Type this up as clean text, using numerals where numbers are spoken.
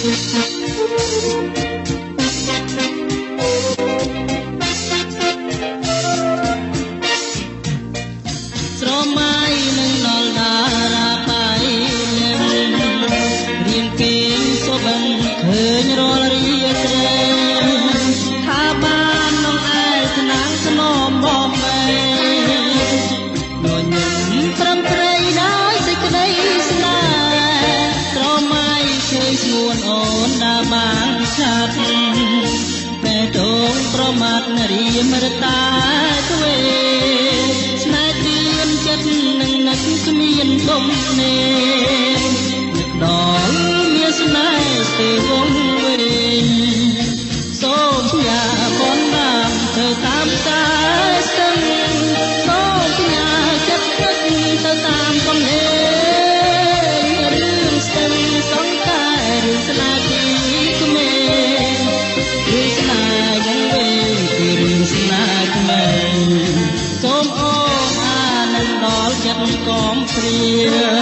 ស្រមៃនឹងដល់តារាបាយរៀងគេងសុបិនឃើញរាល់រាត្រីថាបាននំឯស្នាងស្នមបំបែញញញឹមត្រឹមត្រីដោយសេចក្តីស្នេហ៍ស្រមៃឃើញស្ងួនអូនដើរបានឆាប់តែតងប្រមាថនារីមរតាទ្វេស្នេហ៍ទៀនចិត្តនឹងនឹកគ្មានដុំនេនឹកដល់មានស្នេហ៍ស្ទេវងវែងសូមផ្ញើបនតាមទៅតាមខ្សែស្ទឹងសូមផ្ញើចិត្តនឹកទៅតាមកំហេងរឿងស្ទឹងសងតែរឿងស្នេហ៍ពីក្មេងរឿងស្នេហ៍យ៉ាងវែងគឺរឿងស្នេហ៍ក្មេងសូមអូនអានឹងដល់ចិត្តកំព្រា